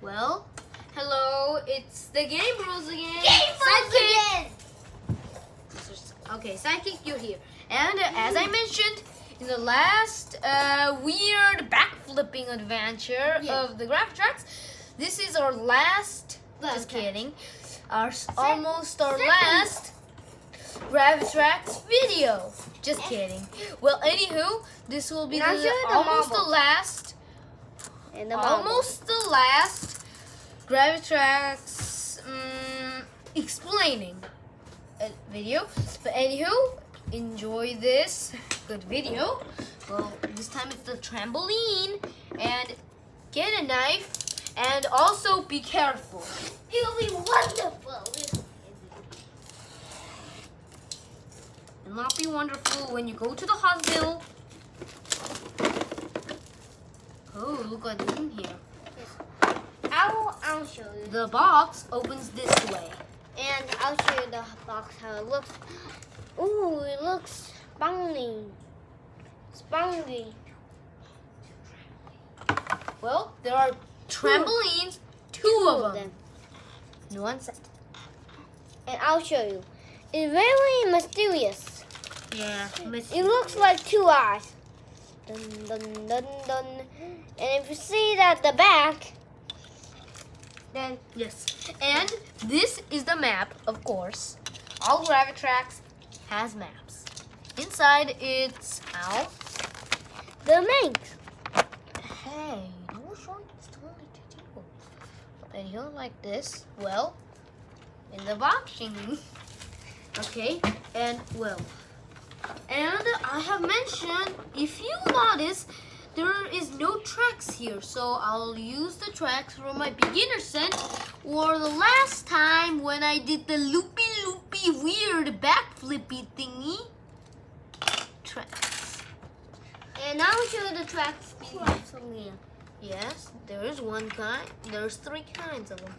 Well, hello, it's the Game Bros again. Game Bros again! Okay, Sidekick, you're here. And as I mentioned in the last weird backflipping adventure of the GraviTrax, this is our last, just kidding, almost our last GraviTrax video. Just kidding. Well, anywho, this will be almost the last GraviTrax explaining video. But anywho, enjoy this good video. Well, this time it's the trampoline, and get a knife, and also be careful. It'll be wonderful. It'll not be wonderful when you go to the hospital. Oh, look what's in here. I'll show you. The box opens this way. And I'll show you the box, how it looks. Ooh, it looks spongy. Spongy. Well, there are trampolines, two of them. In one set. And I'll show you. It's very mysterious. Yeah. It looks like two eyes. Dun, dun, dun, dun. And if you see it at the back, then yes. And this is the map, of course. All GraviTrax has maps. Inside it's the links. Hey, don't show me this to do. And you don't like this? Well, in the boxing. Okay, and well. And I have mentioned, if you notice, there is no tracks here, so I'll use the tracks from my beginner set or the last time when I did the loopy weird backflippy thingy. Tracks. And I'll show you the tracks. Yes, there is one kind. There's three kinds of them.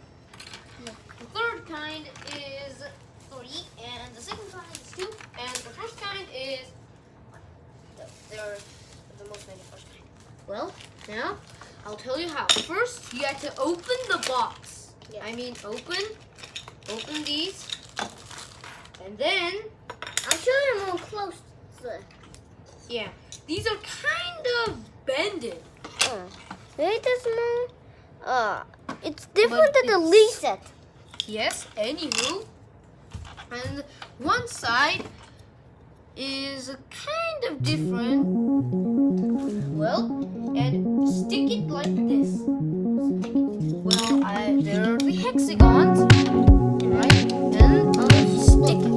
The third kind is 3, and the second kind is 2, and the first kind is they're the most first kind. Well, now I'll tell you how. First, you have to open the box. Yeah. I mean, open these, and then I'll show you more closer. Yeah, these are kind of bended. Wait a small. It's different than the Lee set. Yes, anywho. And one side is kind of different. Well, and stick it like this. Well, there are the hexagons, right? And I'll stick it.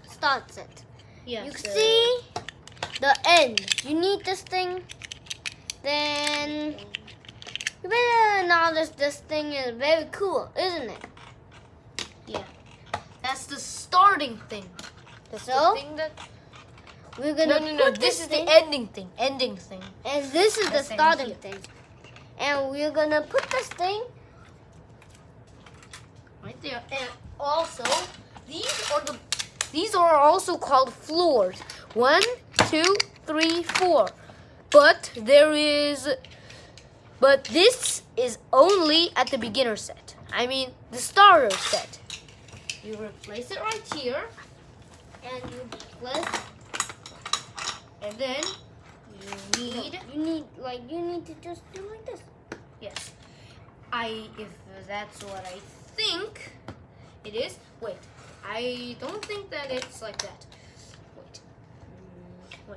Start set. Yes. You see the end. You need this thing. Then you better notice this thing is very cool, isn't it? Yeah. That's the starting thing. That's So the thing that we're gonna no. This is the ending thing. Ending thing. And this is the That's starting here. thing. And we're gonna put this thing Right there. And also, these are also called floors. 1, 2, 3, 4. But this is only at the beginner set. I mean, the starter set. You replace it right here, and you place, and then you need to just do like this. Yes. If that's what I think it is. Wait, I don't think that it's like that. Wait.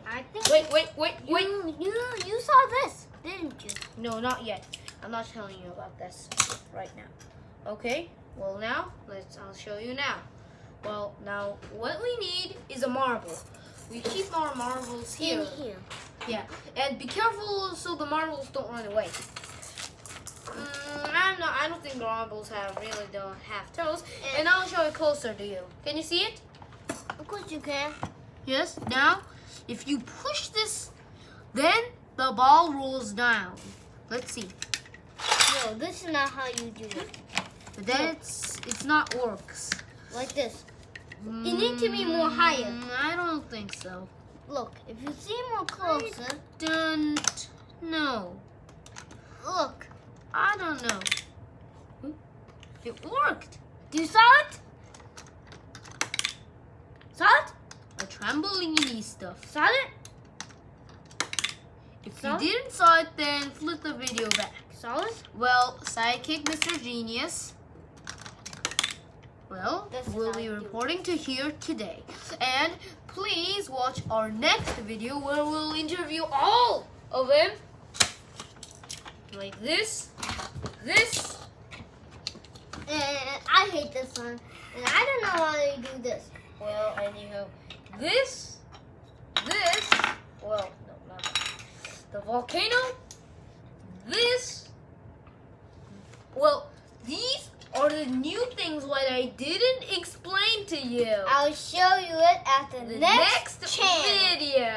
I think. Wait. You saw this, didn't you? No, not yet. I'm not telling you about this right now. Okay. Well, now I'll show you now. Well, now what we need is a marble. We keep our marbles here. In here. Yeah, and be careful so the marbles don't run away. I don't think the marbles don't have toes. And I'll show it closer to you. Can you see it? Of course you can. Yes. Now, if you push this, then the ball rolls down. Let's see. No, this is not how you do it. But then it's not works. Like this. It needs to be more higher. I don't think so. Look, if you see more closer. Don't know. Look. I don't know. It worked. You saw it? Saw it? A trampoline stuff. Saw it? If Saw you it? didn't saw it, then flip the video back. Saw it? Well, Sidekick Mr. Genius. Well, This is we'll how be you do it. reporting to here today. And please watch our next video where we'll interview all of them. Like this. And I hate this one. And I don't know why they do this. Well, anyhow, this. Well, no, not that. The volcano. This. Well, these are the new things what I didn't explain to you. I'll show you it at the The next channel. video.